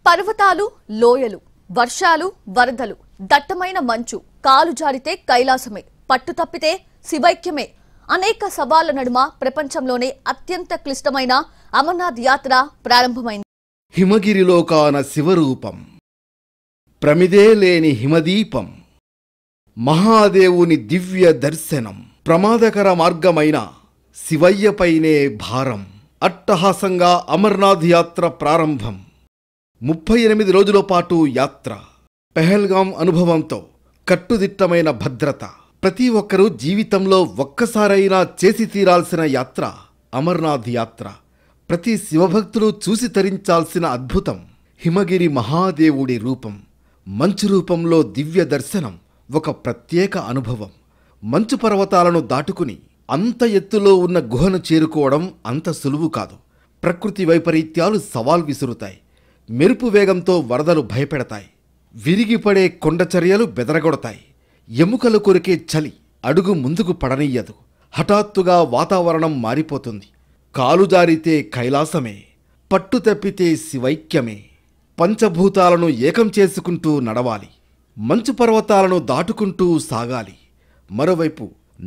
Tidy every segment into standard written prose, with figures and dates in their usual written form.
పర్వతాలు, లోయలు, వర్షాలు, వరదలు, దట్టమైన మంచు, కాలు జారితే కైలాసమే, పట్టు తప్పితే శివైక్యమే. అనేక సవాళ్ల నడుమ ప్రపంచంలోనే అత్యంత క్లిష్టమైన అమర్నాథ్ యాత్ర ప్రారంభమైంది. హిమగిరిలో కాన శివరూపం, ప్రమిదే లేని హిమదీపం, మహాదేవుని దివ్య దర్శనం, ప్రమాదకర మార్గమైన శివయ్యపైనే భారం. అట్టహాసంగా అమర్నాథ్ యాత్ర ప్రారంభం. 38 రోజుల పాటు యాత్ర, పెహల్గాం అనుభవంతో కట్టుదిట్టమైన భద్రత. ప్రతి ఒక్కరూ జీవితంలో ఒక్కసారైనా చేసి తీరాల్సిన యాత్ర అమర్నాథ్ యాత్ర. ప్రతి శివభక్తులు చూసి తరించాల్సిన అద్భుతం హిమగిరి మహాదేవుడి రూపం. మంచు రూపంలో దివ్య దర్శనం ఒక ప్రత్యేక అనుభవం. మంచు పర్వతాలను దాటుకుని అంత ఎత్తులో ఉన్న గుహను చేరుకోవడం అంత సులువు కాదు. ప్రకృతి వైపరీత్యాలు సవాల్ విసురుతాయి. మెరుపు వేగంతో వరదలు భయపెడతాయి. విరిగిపడే కొండచర్యలు బెదరగొడతాయి. ఎముకలు కొరికే చలి అడుగు ముందుకు పడనీయదు. హఠాత్తుగా వాతావరణం మారిపోతుంది. కాలు జారితే కైలాసమే, పట్టు తప్పితే శివైక్యమే. పంచభూతాలను ఏకం చేసుకుంటూ నడవాలి. మంచు పర్వతాలను దాటుకుంటూ సాగాలి. మరోవైపు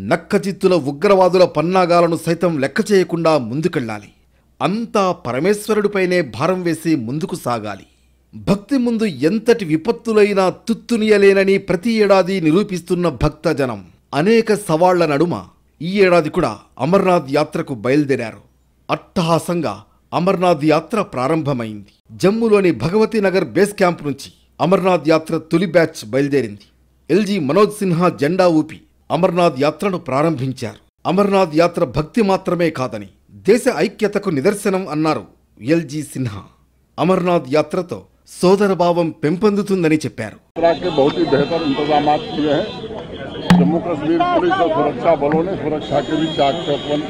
నక్కజిత్తుల ఉగ్రవాదుల పన్నాగాలను సైతం లెక్క చేయకుండా ముందుకెళ్ళాలి. అంతా పరమేశ్వరుడిపైనే భారం వేసి ముందుకు సాగాలి. భక్తి ముందు ఎంతటి విపత్తులైనా తుత్తునియలేనని ప్రతి ఏడాది నిరూపిస్తున్న భక్తజనం అనేక సవాళ్ల నడుమ ఈ ఏడాది కూడా అమర్నాథ్ యాత్రకు బయలుదేరారు. అట్టహాసంగా అమర్నాథ్ యాత్ర ప్రారంభమైంది. జమ్మూలోని భగవతీ నగర్ బేస్ క్యాంప్ నుంచి అమర్నాథ్ యాత్ర తొలి బ్యాచ్ బయలుదేరింది. ఎల్జీ మనోజ్ సిన్హా జెండా ఊపి అమర్నాథ్ యాత్రను ప్రారంభించారు. అమర్నాథ్ యాత్ర భక్తి మాత్రమే కాదని దేశ ఐక్యతకు నిదర్శనం అన్నారు ఎల్జీ సిన్హా. అమర్నాథ్ యాత్రతో సోదరభావం పెంపొందుతుందని చెప్పారు. जम्मू कश्मीर पुलिस और सुरक्षा बलों ने सुरक्षा के भी चाक चौबंद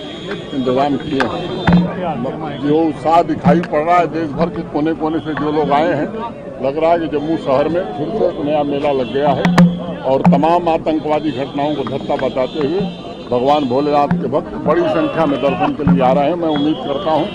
इंतजाम किए हैं। जो उत्साह दिखाई पड़ रहा है देश भर के कोने कोने से जो लोग आए हैं, लग रहा है कि जम्मू शहर में फिर से एक नया मेला लग गया है और तमाम आतंकवादी घटनाओं को धत्ता बताते हुए भगवान भोलेनाथ के भक्त बड़ी संख्या में दर्शन के लिए आ रहे हैं। मैं उम्मीद करता हूँ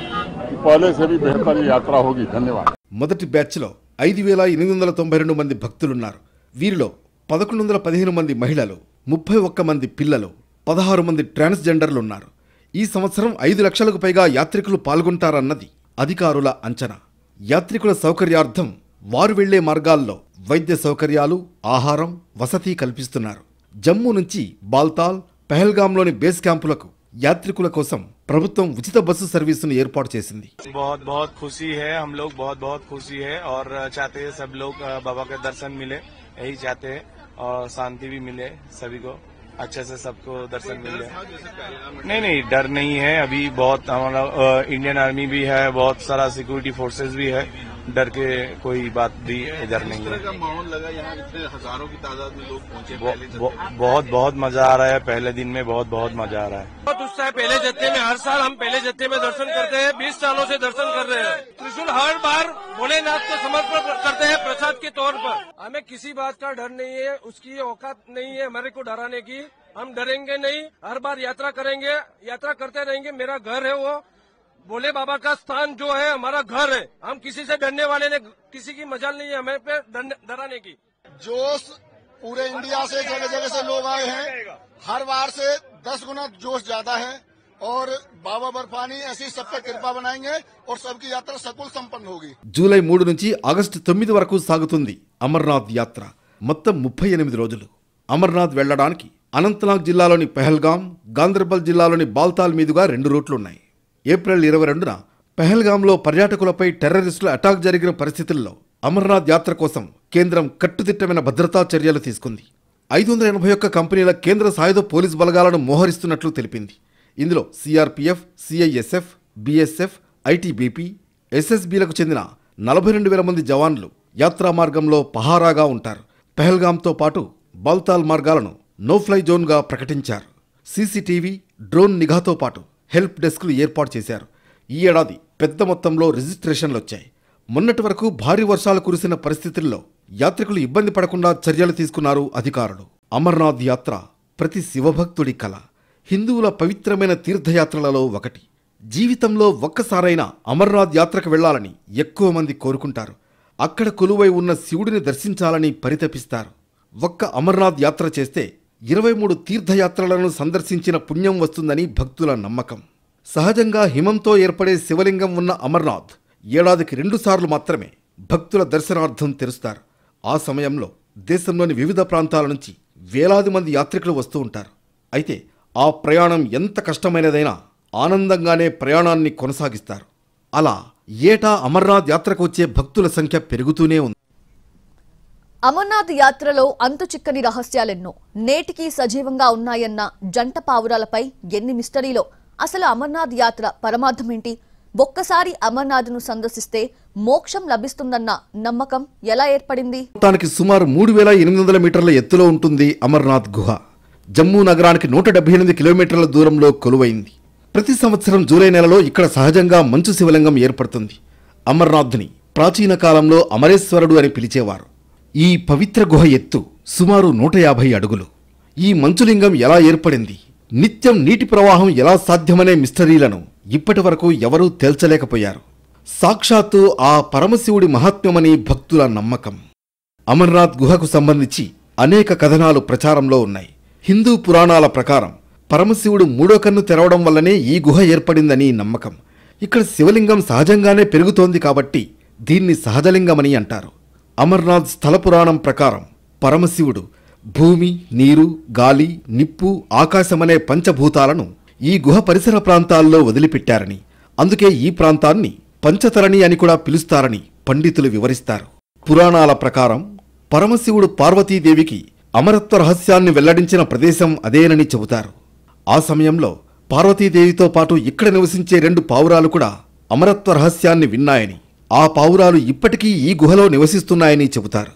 कि पहले से भी बेहतर ये यात्रा होगी। धन्यवाद. మొదటి బ్యాచ్లో 5892 మంది భక్తులున్నారు. వీరిలో 1115 మంది మహిళలు, 31 మంది పిల్లలు, 16 మంది ట్రాన్స్జెండర్లున్నారు. ఈ సంవత్సరం 5 లక్షలకు పైగా యాత్రికులు పాల్గొంటారన్నది అధికారుల అంచనా. యాత్రికుల సౌకర్యార్థం వారు వెళ్లే మార్గాల్లో వైద్య సౌకర్యాలు, ఆహారం, వసతి కల్పిస్తున్నారు. జమ్మూ నుంచి బాల్తాల్, పెహల్గాంలోని బేస్ క్యాంపులకు యాత్రికుల కోసం ప్రభుత్వం ఉచిత బస్సు సర్వీసును ఏర్పాటు చేసింది. बहुत खुशी है, हम लोग बहुत खुशी है और चाहते हैं सब लोग बाबा के दर्शन मिले, यही चाहते हैं और शांति भी मिले, सभी को अच्छे से सबको दर्शन मिले. नहीं डर नहीं है. अभी बहुत हमारा इंडियन आर्मी भी है, बहुत सारा सिक्योरिटी फोर्सेस भी है. डर के कोई बात भी इधर नहीं है. माहौल लगा यहाँ, इतने हजारों की तादाद में लोग पहुंचे. बहुत मजा आ रहा है. पहले दिन में बहुत मजा आ रहा है. बहुत उत्साह. पहले जत्थे में हर साल हम पहले जत्थे में दर्शन करते हैं. 20 सालों से दर्शन कर रहे हैं. त्रिशूल हर बार भोलेनाथ को समर्पण करते हैं प्रसाद के तौर पर. हमें किसी बात का डर नहीं है, उसकी औकात नहीं है हमारे को डराने की. हम डरेंगे नहीं, हर बार यात्रा करेंगे, यात्रा करते रहेंगे. मेरा घर है वो, भोले बाबा का स्थान जो है हमारा घर है. हम किसी से डरने वाले ने, किसी की मजाल नहीं है हमें पे डराने की. जोश पूरे इंडिया से जगह जगह से लोग आए हैं. हर बार से 10 गुना जोश ज्यादा है और बाबा बर्फानी ऐसी सब पे कृपा बनाएंगे और सबकी यात्रा सकुल संपन्न होगी. జూలై 3 నుంచి ఆగస్టు 9 వరకు సాగుతుంది అమర్నాథ్ యాత్ర. మొత్తం 38 రోజులు. అమర్నాథ్ వెళ్లడానికి అనంతనాగ్ జిల్లాలోని పెహల్గాం, గాందర్బల్ జిల్లాలోని బాల్తాల్ మీదుగా 2 రూట్లున్నాయి. ఏప్రిల్ 22న పెహల్గాంలో పర్యాటకులపై టెర్రరిస్టుల అటాక్ జరిగిన పరిస్థితుల్లో అమర్నాథ్ యాత్ర కోసం కేంద్రం కట్టుదిట్టమైన భద్రతా చర్యలు తీసుకుంది. 581 కంపెనీల కేంద్ర సాయుధ పోలీస్ బలగాలను మోహరిస్తున్నట్లు తెలిపింది. ఇందులో సిఆర్పిఎఫ్, సిఐఎస్ఎఫ్, బిఎస్ఎఫ్, ఐటీబీపీ, ఎస్ఎస్బీలకు చెందిన 42,000 మంది జవాన్లు యాత్రా మార్గంలో పహారాగా ఉంటారు. పెహల్గాంతో పాటు బాల్తాల్ మార్గాలను నోఫ్లై జోన్గా ప్రకటించారు. సీసీటీవీ, డ్రోన్ నిఘాతో పాటు హెల్ప్ డెస్క్లు ఏర్పాటు చేశారు. ఈ ఏడాది పెద్ద మొత్తంలో రిజిస్ట్రేషన్లు వచ్చాయి. మొన్నటి వరకు భారీ వర్షాలు కురిసిన పరిస్థితుల్లో యాత్రికులు ఇబ్బంది పడకుండా చర్యలు తీసుకున్నారు అధికారులు. అమర్నాథ్ యాత్ర ప్రతి శివభక్తుడి కల. హిందువుల పవిత్రమైన తీర్థయాత్రలలో ఒకటి. జీవితంలో ఒక్కసారైనా అమర్నాథ్ యాత్రకు వెళ్లాలని ఎక్కువ మంది కోరుకుంటారు. అక్కడ కొలువై ఉన్న శివుడిని దర్శించాలని పరితపిస్తారు. ఒక్క అమర్నాథ్ యాత్ర చేస్తే 23 తీర్థయాత్రలను సందర్శించిన పుణ్యం వస్తుందని భక్తుల నమ్మకం. సహజంగా హిమంతో ఏర్పడే శివలింగం ఉన్న అమర్నాథ్ ఏడాదికి 2 సార్లు మాత్రమే భక్తుల దర్శనార్థం తెరుస్తారు. ఆ సమయంలో దేశంలోని వివిధ ప్రాంతాల నుంచి వేలాది మంది యాత్రికులు వస్తూ ఉంటారు. అయితే ఆ ప్రయాణం ఎంత కష్టమైనదైనా ఆనందంగానే ప్రయాణాన్ని కొనసాగిస్తారు. అలా ఏటా అమర్నాథ్ యాత్రకు వచ్చే భక్తుల సంఖ్య పెరుగుతూనే ఉంది. అమర్నాథ్ యాత్రలో అంతు చిక్కని రహస్యాలెన్నో నేటికి సజీవంగా ఉన్నాయన్న జంట పావురాలపై ఎన్ని మిస్టరీలో. అసలు అమర్నాథ్ యాత్ర పరమార్థమేంటి? ఒక్కసారి అమర్నాథ్ను సందర్శిస్తే మోక్షం లభిస్తుందన్న నమ్మకం ఎలా ఏర్పడింది? మొత్తానికి సుమారు 3800 మీటర్ల ఎత్తులో ఉంటుంది అమర్నాథ్ గుహ. జమ్మూ నగరానికి 178 కిలోమీటర్ల దూరంలో కొలువైంది. ప్రతి సంవత్సరం జూలై నెలలో ఇక్కడ సహజంగా మంచు శివలింగం ఏర్పడుతుంది. అమర్నాథ్ని ప్రాచీన కాలంలో అమరేశ్వరుడు అని పిలిచేవారు. ఈ పవిత్ర గుహ ఎత్తు సుమారు 150 అడుగులు. ఈ మంచులింగం ఎలా ఏర్పడింది, నిత్యం నీటి ప్రవాహం ఎలా సాధ్యమనే మిస్టరీలను ఇప్పటి వరకు ఎవరూ తేల్చలేకపోయారు. సాక్షాత్తు ఆ పరమశివుడి మహాత్మ్యమని భక్తుల నమ్మకం. అమర్నాథ్ గుహకు సంబంధించి అనేక కథనాలు ప్రచారంలో ఉన్నాయి. హిందూ పురాణాల ప్రకారం పరమశివుడు 3వ కన్ను తెరవడం వల్లనే ఈ గుహ ఏర్పడిందని నమ్మకం. ఇక్కడ శివలింగం సహజంగానే పెరుగుతోంది కాబట్టి దీన్ని సహజలింగమని అంటారు. అమర్నాథ్ స్థల పురాణం ప్రకారం పరమశివుడు భూమి, నీరు, గాలి, నిప్పు, ఆకాశమనే పంచభూతాలను ఈ గుహ పరిసర ప్రాంతాల్లో వదిలిపెట్టారని, అందుకే ఈ ప్రాంతాన్ని పంచతరణి అని కూడా పిలుస్తారని పండితులు వివరిస్తారు. పురాణాల ప్రకారం పరమశివుడు పార్వతీదేవికి అమరత్వ రహస్యాన్ని వెల్లడించిన ప్రదేశం అదేనని చెబుతారు. ఆ సమయంలో పార్వతీదేవితో పాటు ఇక్కడ నివసించే 2 పావురాలు కూడా అమరత్వ రహస్యాన్ని విన్నాయని, ఆ పావురాలు ఇప్పటికీ ఈ గుహలో నివసిస్తున్నాయని చెబుతారు.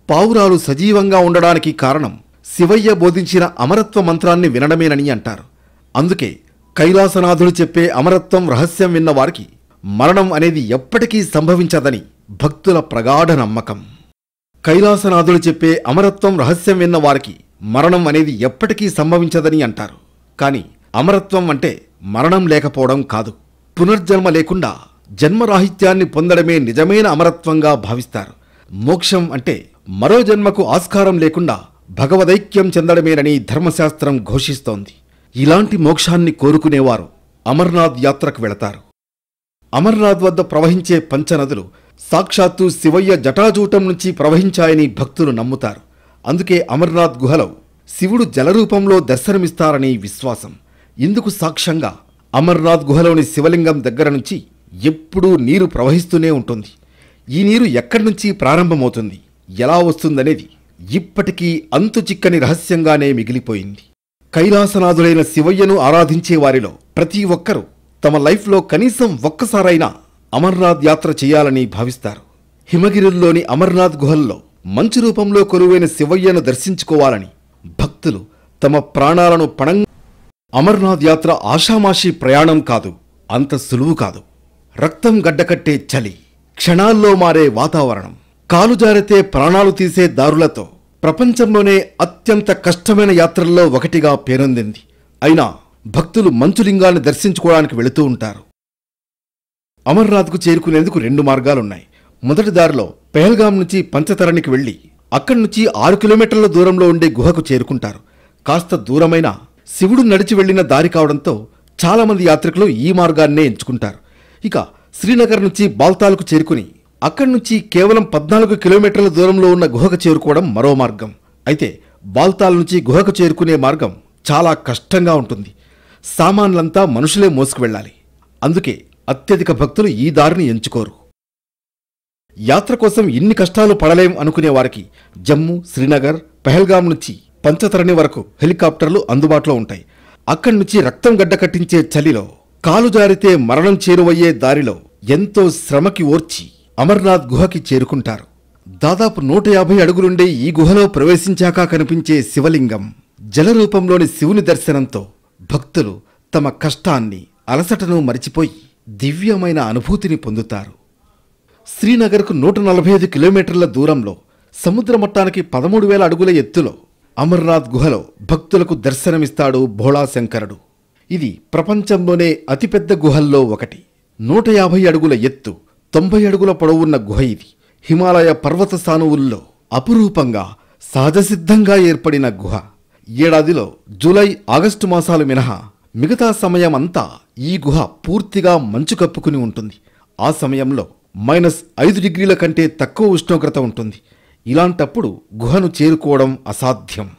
పావురాలు సజీవంగా ఉండడానికి కారణం శివయ్య బోధించిన అమరత్వ మంత్రాన్ని వినడమేనని అంటారు. అందుకే కైలాసనాథుడు చెప్పే అమరత్వం రహస్యం విన్న వారికి మరణం అనేది ఎప్పటికీ సంభవించదని భక్తుల ప్రగాఢ నమ్మకం. కైలాసనాథుడు చెప్పే అమరత్వం రహస్యం విన్న వారికి మరణం అనేది ఎప్పటికీ సంభవించదని అంటారు. కానీ అమరత్వం అంటే మరణం లేకపోవడం కాదు. పునర్జన్మ లేకుండా జన్మరాహిత్యాన్ని పొందడమే నిజమైన అమరత్వంగా భావిస్తారు. మోక్షం అంటే మరో జన్మకు ఆస్కారం లేకుండా భగవదైక్యం చెందడమేనని ధర్మశాస్త్రం ఘోషిస్తోంది. ఇలాంటి మోక్షాన్ని కోరుకునేవారు అమర్నాథ్ యాత్రకు వెళతారు. అమర్నాథ్ వద్ద ప్రవహించే పంచనదులు సాక్షాత్తు శివయ్య జటాజూటం నుంచి ప్రవహించాయని భక్తులు నమ్ముతారు. అందుకే అమర్నాథ్ గుహలో శివుడు జలరూపంలో దర్శనమిస్తారని విశ్వాసం. ఇందుకు సాక్ష్యంగా అమర్నాథ్ గుహలోని శివలింగం దగ్గర నుంచి ఎప్పుడూ నీరు ప్రవహిస్తూనే ఉంటుంది. ఈ నీరు ఎక్కడి నుంచి ప్రారంభమవుతుంది, ఎలా వస్తుందనేది ఇప్పటికీ అంతు చిక్కని రహస్యంగానే మిగిలిపోయింది. కైలాసనాథుడైన శివయ్యను ఆరాధించే వారిలో ప్రతి ఒక్కరూ తమ లైఫ్లో కనీసం ఒక్కసారైనా అమర్నాథ్ యాత్ర చేయాలని భావిస్తారు. హిమగిరుల్లోని అమర్నాథ్ గుహల్లో మంచు రూపంలో కొలువైన శివయ్యను దర్శించుకోవాలని భక్తులు తమ ప్రాణాలను పణంగా. అమర్నాథ్ యాత్ర ఆషామాషీ ప్రయాణం కాదు, అంత సులువు కాదు. రక్తం గడ్డకట్టే చలి, క్షణాల్లో మారే వాతావరణం, కాలు జారితే ప్రాణాలు తీసే దారులతో ప్రపంచంలోనే అత్యంత కష్టమైన యాత్రల్లో ఒకటిగా పేరొందింది. అయినా భక్తులు మంచులింగాన్ని దర్శించుకోవడానికి వెళుతూ ఉంటారు. అమర్నాథ్కు చేరుకునేందుకు 2 మార్గాలున్నాయి. మొదటి దారిలో పెహల్గాం నుంచి పంచతరణికి వెళ్లి అక్కడి నుంచి 6 కిలోమీటర్ల దూరంలో ఉండే గుహకు చేరుకుంటారు. కాస్త దూరమైన శివుడు నడిచి వెళ్లిన దారి కావడంతో చాలామంది యాత్రికులు ఈ మార్గాన్నే ఎంచుకుంటారు. ఇక శ్రీనగర్ నుంచి బాల్తాల్కు చేరుకుని అక్కడి నుంచి కేవలం 14 కిలోమీటర్ల దూరంలో ఉన్న గుహకు చేరుకోవడం మరో మార్గం. అయితే బాల్తాల్ నుంచి గుహకు చేరుకునే మార్గం చాలా కష్టంగా ఉంటుంది. సామాన్లంతా మనుషులే మోసుకు వెళ్ళాలి. అందుకే అత్యధిక భక్తులు ఈ దారిని ఎంచుకోరు. యాత్ర కోసం ఇన్ని కష్టాలు పడలేం అనుకునే వారికి జమ్మూ, శ్రీనగర్, పెహల్గాం నుంచి పంచతరణి వరకు హెలికాప్టర్లు అందుబాటులో ఉంటాయి. అక్కడి నుంచి రక్తం గడ్డ కట్టించే చలిలో కాలు జారితే మరణం చేరువయ్యే దారిలో ఎంతో శ్రమకి ఓర్చి అమర్నాథ్ గుహకి చేరుకుంటారు. దాదాపు 150 అడుగులుండే ఈ గుహలో ప్రవేశించాక కనిపించే శివలింగం జలరూపంలోని శివుని దర్శనంతో భక్తులు తమ కష్టాన్ని, అలసటను మరిచిపోయి దివ్యమైన అనుభూతిని పొందుతారు. శ్రీనగర్కు 145 కిలోమీటర్ల దూరంలో సముద్ర మట్టానికి 13,000 అడుగుల ఎత్తులో అమర్నాథ్ గుహలో భక్తులకు దర్శనమిస్తాడు భోళాశంకరుడు. ఇది ప్రపంచంలోనే అతిపెద్ద గుహల్లో ఒకటి. 150 అడుగుల ఎత్తు, 90 అడుగుల పొడవున్న గుహ ఇది. హిమాలయ పర్వత సానువుల్లో అపురూపంగా సహజసిద్ధంగా ఏర్పడిన గుహ. ఏడాదిలో జూలై, ఆగస్టు మాసాలు మినహా మిగతా సమయమంతా ఈ గుహ పూర్తిగా మంచు కప్పుకుని ఉంటుంది. ఆ సమయంలో -5 డిగ్రీల కంటే తక్కువ ఉష్ణోగ్రత ఉంటుంది. ఇలాంటప్పుడు గుహను చేరుకోవడం అసాధ్యం.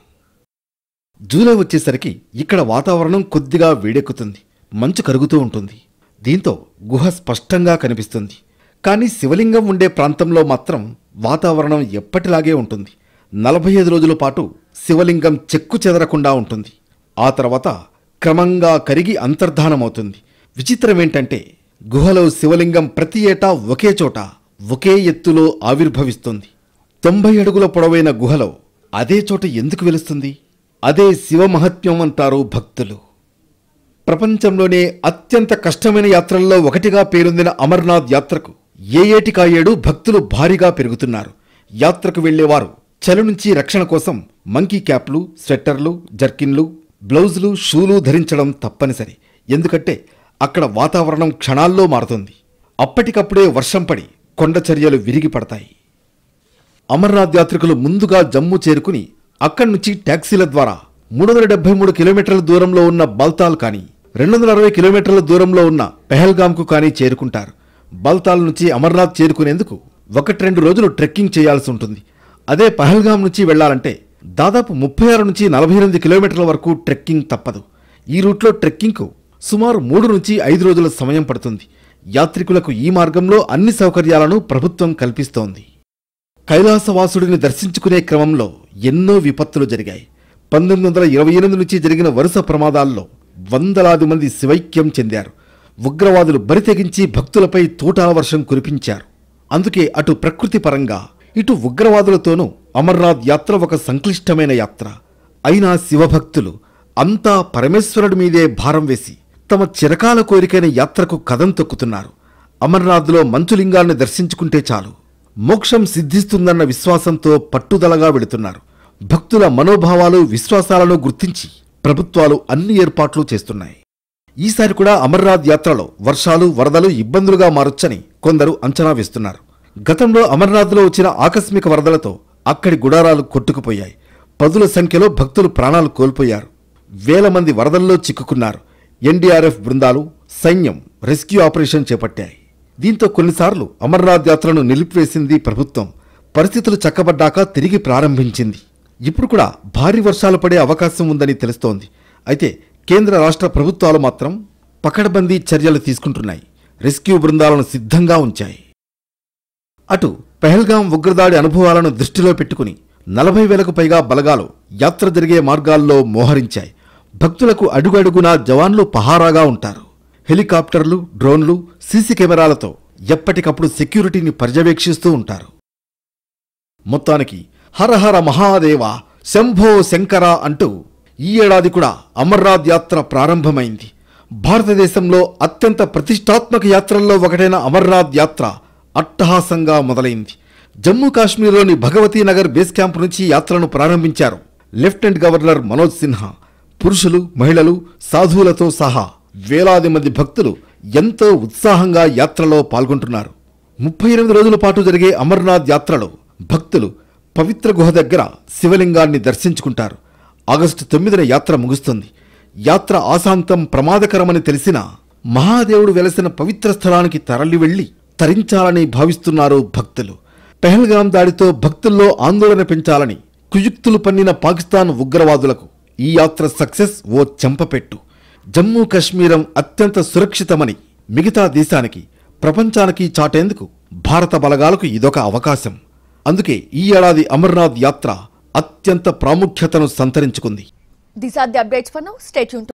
జూలై వచ్చేసరికి ఇక్కడ వాతావరణం కొద్దిగా వేడెక్కుతుంది, మంచు కరుగుతూ ఉంటుంది. దీంతో గుహ స్పష్టంగా కనిపిస్తుంది. కానీ శివలింగం ఉండే ప్రాంతంలో మాత్రం వాతావరణం ఎప్పటిలాగే ఉంటుంది. 45 రోజుల పాటు శివలింగం చెక్కు చెదరకుండా ఉంటుంది. ఆ తర్వాత క్రమంగా కరిగి అంతర్ధానమవుతుంది. విచిత్రమేంటంటే గుహలో శివలింగం ప్రతి ఏటా ఒకే చోట ఒకే ఎత్తులో ఆవిర్భవిస్తుంది. 90 అడుగుల పొడవైన గుహలో అదే చోట ఎందుకు వెలుస్తుంది? అదే శివమహత్యం అంటారు భక్తులు. ప్రపంచంలోనే అత్యంత కష్టమైన యాత్రల్లో ఒకటిగా పేరొందిన అమర్నాథ్ యాత్రకు ఏటికా ఏడు భక్తులు భారీగా పెరుగుతున్నారు. యాత్రకు వెళ్లేవారు చలి నుంచి రక్షణ కోసం మంకీ క్యాప్లు, స్వెట్టర్లు, జర్కిన్లు, బ్లౌజులు, షూలు ధరించడం తప్పనిసరి. ఎందుకంటే అక్కడ వాతావరణం క్షణాల్లో మారుతుంది. అప్పటికప్పుడే వర్షం పడి కొండ చర్యలు విరిగి పడతాయి. అమర్నాథ్ యాత్రికులు ముందుగా జమ్మూ చేరుకుని అక్కడి నుంచి ట్యాక్సీల ద్వారా 373 కిలోమీటర్ల దూరంలో ఉన్న బాల్తాల్ కానీ 260 కిలోమీటర్ల దూరంలో ఉన్న పెహల్గాంకు కానీ చేరుకుంటారు. బాల్తాల్ నుంచి అమర్నాథ్ చేరుకునేందుకు 1-2 రోజులు ట్రెక్కింగ్ చేయాల్సి ఉంటుంది. అదే పహల్గాం నుంచి వెళ్లాలంటే దాదాపు 36 నుంచి 48 కిలోమీటర్ల వరకు ట్రెక్కింగ్ తప్పదు. ఈ రూట్లో ట్రెక్కింగ్కు సుమారు 3 నుంచి 5 రోజుల సమయం పడుతుంది. యాత్రికులకు ఈ మార్గంలో అన్ని సౌకర్యాలను ప్రభుత్వం కల్పిస్తోంది. కైలాసవాసుడిని దర్శించుకునే క్రమంలో ఎన్నో విపత్తులు జరిగాయి. 1928 నుంచి జరిగిన వరుస ప్రమాదాల్లో వందలాది మంది శివైక్యం చెందారు. ఉగ్రవాదులు బరితెగించి భక్తులపై తూటాల వర్షం కురిపించారు. అందుకే అటు ప్రకృతి పరంగా ఇటు ఉగ్రవాదులతోనూ అమర్నాథ్ యాత్ర ఒక సంక్లిష్టమైన యాత్ర. అయినా శివభక్తులు అంతా పరమేశ్వరుడి మీదే భారం వేసి తమ చిరకాల కోరికైన యాత్రకు కదం తొక్కుతున్నారు. అమర్నాథ్లో మంచులింగాన్ని దర్శించుకుంటే చాలు మోక్షం సిద్ధిస్తుందన్న విశ్వాసంతో పట్టుదలగా వెళుతున్నారు. భక్తుల మనోభావాలు, విశ్వాసాలను గుర్తించి ప్రభుత్వాలు అన్ని ఏర్పాట్లు చేస్తున్నాయి. ఈసారి కూడా అమర్నాథ్ యాత్రలో వర్షాలు, వరదలు ఇబ్బందులుగా మారొచ్చని కొందరు అంచనా వేస్తున్నారు. గతంలో అమర్నాథ్లో వచ్చిన ఆకస్మిక వరదలతో అక్కడి గుడారాలు కొట్టుకుపోయాయి. పదుల సంఖ్యలో భక్తులు ప్రాణాలు కోల్పోయారు. వేల మంది వరదల్లో చిక్కుకున్నారు. ఎన్డీఆర్ఎఫ్ బృందాలు, సైన్యం రెస్క్యూ ఆపరేషన్ చేపట్టాయి. దీంతో కొన్నిసార్లు అమర్నాథ్ యాత్రను నిలిపివేసింది ప్రభుత్వం. పరిస్థితులు చక్కబడ్డాక తిరిగి ప్రారంభించింది. ఇప్పుడు కూడా భారీ వర్షాలు పడే అవకాశం ఉందని తెలుస్తోంది. అయితే కేంద్ర రాష్ట్ర ప్రభుత్వాలు మాత్రం పకడ్బందీ చర్యలు తీసుకుంటున్నాయి. రెస్క్యూ బృందాలను సిద్ధంగా ఉంచాయి. అటు పెహల్గాం ఉగ్రదాడి అనుభవాలను దృష్టిలో పెట్టుకుని 40,000కు పైగా బలగాలు యాత్ర జరిగే మార్గాల్లో మోహరించాయి. భక్తులకు అడుగడుగునా జవాన్లు పహారాగా ఉంటారు. హెలికాప్టర్లు, డ్రోన్లు, సీసీ కెమెరాలతో ఎప్పటికప్పుడు సెక్యూరిటీని పర్యవేక్షిస్తూ ఉంటారు. మొత్తానికి హరహర మహాదేవ, శంభో శంకర అంటూ ఈ ఏడాది కూడా అమర్నాథ్ యాత్ర ప్రారంభమైంది. భారతదేశంలో అత్యంత ప్రతిష్టాత్మక యాత్రల్లో ఒకటైన అమర్నాథ్ యాత్ర అట్టహాసంగా మొదలైంది. జమ్మూ కాశ్మీర్లోని భగవతీ నగర్ బేస్ క్యాంప్ నుంచి యాత్రను ప్రారంభించారు లెఫ్టినెంట్ గవర్నర్ మనోజ్ సిన్హా. పురుషులు, మహిళలు, సాధువులతో సహా వేలాది మంది భక్తులు ఎంతో ఉత్సాహంగా యాత్రలో పాల్గొంటున్నారు. 38 రోజుల పాటు జరిగే అమర్నాథ్ యాత్రలో భక్తులు పవిత్ర గుహ దగ్గర శివలింగాన్ని దర్శించుకుంటారు. ఆగస్టు 9న యాత్ర ముగుస్తుంది. యాత్ర ఆశాంతం ప్రమాదకరమని తెలిసినా మహాదేవుడు వెలసిన పవిత్ర స్థలానికి తరలి వెళ్లి తరించాలని భావిస్తున్నారు భక్తులు. పెహల్గాం దాడితో భక్తుల్లో ఆందోళన పెంచాలని కుయుక్తులు పన్నిన పాకిస్తాన్ ఉగ్రవాదులకు ఈ యాత్ర సక్సెస్ ఓ చెంపపెట్టు. జమ్మూ కశ్మీరం అత్యంత సురక్షితమని మిగతా దేశానికి, ప్రపంచానికి చాటేందుకు భారత బలగాలకు ఇదొక అవకాశం. అందుకే ఈ ఏడాది అమర్నాథ్ యాత్ర అత్యంత ప్రాముఖ్యతను సంతరించుకుంది. These are the updates for now. Stay tuned.